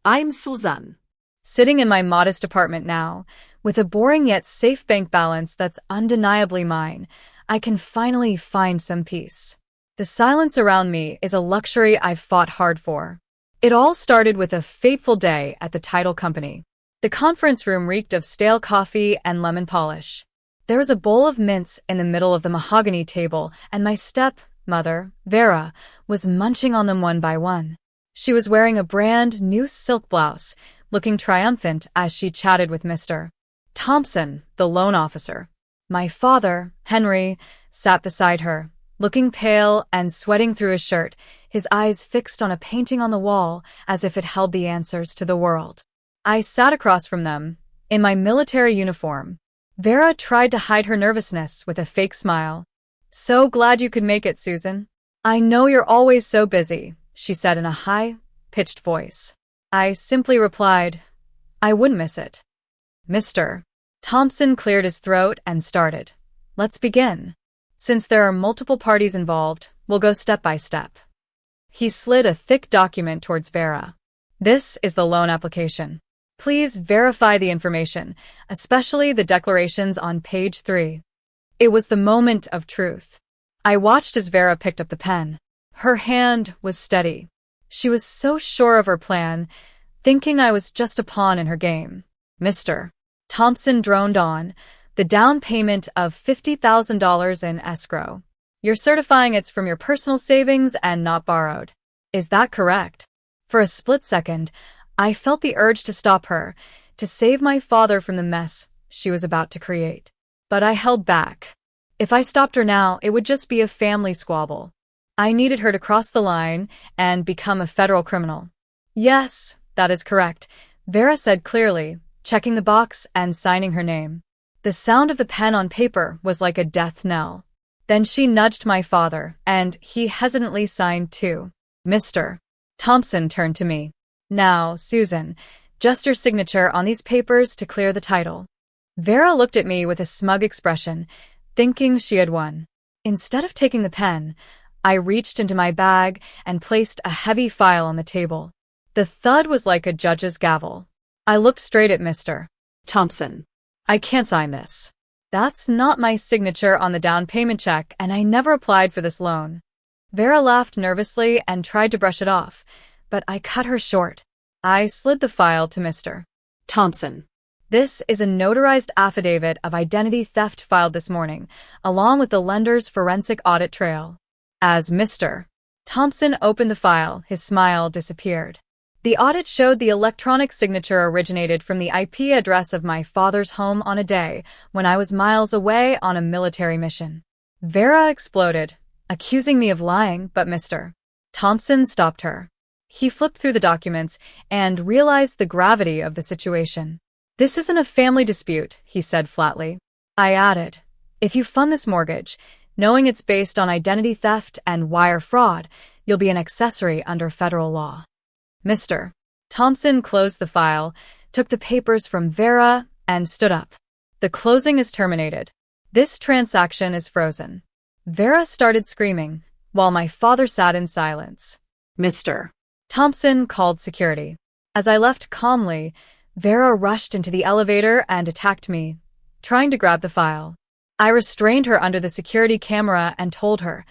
I'm Suzanne. Sitting in my modest apartment now, with a boring yet safe bank balance that's undeniably mine, I can finally find some peace. The silence around me is a luxury I've fought hard for. It all started with a fateful day at the title company. The conference room reeked of stale coffee and lemon polish. There was a bowl of mints in the middle of the mahogany table, and my stepmother, Vera, was munching on them one by one. She was wearing a brand new silk blouse, looking triumphant as she chatted with Mr. Thompson, the loan officer. My father, Henry, sat beside her, looking pale and sweating through his shirt, his eyes fixed on a painting on the wall as if it held the answers to the world. I sat across from them, in my military uniform. Vera tried to hide her nervousness with a fake smile. "So glad you could make it, Susan. I know you're always so busy," she said in a high-pitched voice. I simply replied, "I wouldn't miss it." Mr. Thompson cleared his throat and started. "Let's begin. Since there are multiple parties involved, we'll go step by step." He slid a thick document towards Vera. "This is the loan application. Please verify the information, especially the declarations on page 3. It was the moment of truth. I watched as Vera picked up the pen. Her hand was steady. She was so sure of her plan, thinking I was just a pawn in her game. Mr. Thompson droned on, "The down payment of $50,000 in escrow. You're certifying it's from your personal savings and not borrowed. Is that correct?" For a split second, I felt the urge to stop her, to save my father from the mess she was about to create. But I held back. If I stopped her now, it would just be a family squabble. I needed her to cross the line and become a federal criminal. "Yes, that is correct," Vera said clearly, checking the box and signing her name. The sound of the pen on paper was like a death knell. Then she nudged my father, and he hesitantly signed too. Mr. Thompson turned to me. "Now, Susan, just your signature on these papers to clear the title." Vera looked at me with a smug expression, thinking she had won. Instead of taking the pen, I reached into my bag and placed a heavy file on the table. The thud was like a judge's gavel. I looked straight at Mr. Thompson. "I can't sign this. That's not my signature on the down payment check, and I never applied for this loan." Vera laughed nervously and tried to brush it off, but I cut her short. I slid the file to Mr. Thompson. "This is a notarized affidavit of identity theft filed this morning, along with the lender's forensic audit trail." As Mr. Thompson opened the file, his smile disappeared. The audit showed the electronic signature originated from the IP address of my father's home on a day when I was miles away on a military mission. Vera exploded, accusing me of lying, but Mr. Thompson stopped her. He flipped through the documents and realized the gravity of the situation. "This isn't a family dispute," he said flatly. I added, "If you fund this mortgage, knowing it's based on identity theft and wire fraud, you'll be an accessory under federal law." Mr. Thompson closed the file, took the papers from Vera, and stood up. "The closing is terminated. This transaction is frozen." Vera started screaming, while my father sat in silence. Mr. Thompson called security. As I left calmly, Vera rushed into the elevator and attacked me, trying to grab the file. I restrained her under the security camera and told her,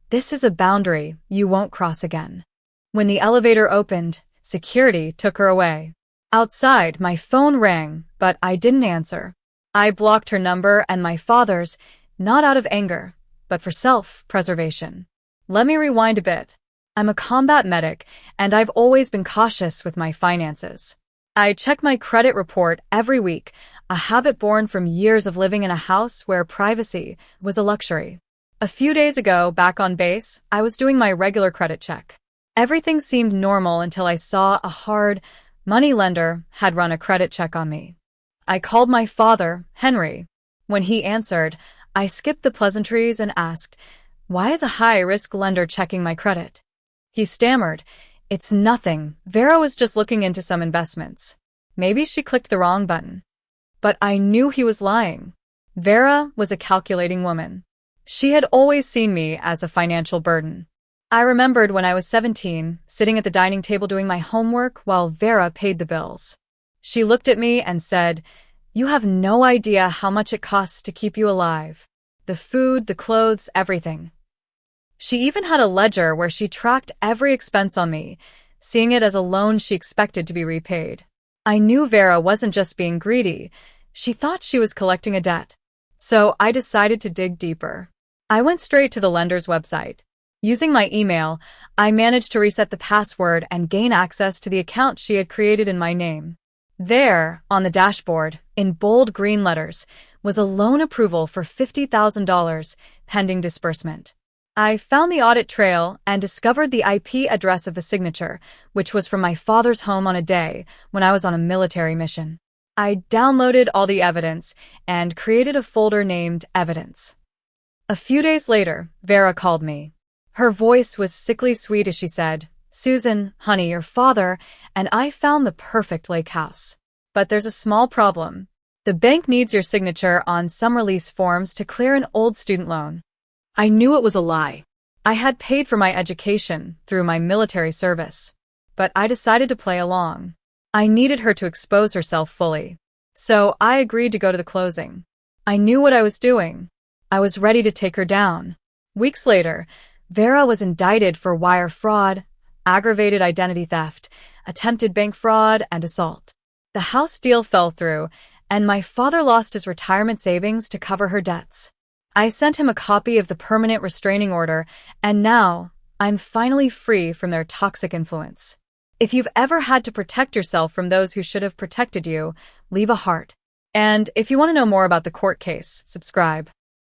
"This is a boundary you won't cross again." When the elevator opened, security took her away. Outside, my phone rang, but I didn't answer. I blocked her number and my father's, not out of anger, but for self-preservation. Let me rewind a bit. I'm a combat medic, and I've always been cautious with my finances. I check my credit report every week, a habit born from years of living in a house where privacy was a luxury. A few days ago, back on base, I was doing my regular credit check. Everything seemed normal until I saw a hard money lender had run a credit check on me. I called my father, Henry. When he answered, I skipped the pleasantries and asked, "Why is a high-risk lender checking my credit?" He stammered, "It's nothing. Vera was just looking into some investments. Maybe she clicked the wrong button." But I knew he was lying. Vera was a calculating woman. She had always seen me as a financial burden. I remembered when I was 17, sitting at the dining table doing my homework while Vera paid the bills. She looked at me and said, "You have no idea how much it costs to keep you alive. The food, the clothes, everything." She even had a ledger where she tracked every expense on me, seeing it as a loan she expected to be repaid. I knew Vera wasn't just being greedy. She thought she was collecting a debt. So I decided to dig deeper. I went straight to the lender's website. Using my email, I managed to reset the password and gain access to the account she had created in my name. There, on the dashboard, in bold green letters, was a loan approval for $50,000 pending disbursement. I found the audit trail and discovered the IP address of the signature, which was from my father's home on a day when I was on a military mission. I downloaded all the evidence and created a folder named Evidence. A few days later, Vera called me. Her voice was sickly sweet as she said, "Susan, honey, your father and I found the perfect lake house. But there's a small problem. The bank needs your signature on some release forms to clear an old student loan." I knew it was a lie. I had paid for my education through my military service, but I decided to play along. I needed her to expose herself fully. So I agreed to go to the closing. I knew what I was doing. I was ready to take her down. Weeks later, Vera was indicted for wire fraud, aggravated identity theft, attempted bank fraud, and assault. The house deal fell through, and my father lost his retirement savings to cover her debts. I sent him a copy of the permanent restraining order, and now I'm finally free from their toxic influence. If you've ever had to protect yourself from those who should have protected you, leave a heart. And if you want to know more about the court case, subscribe.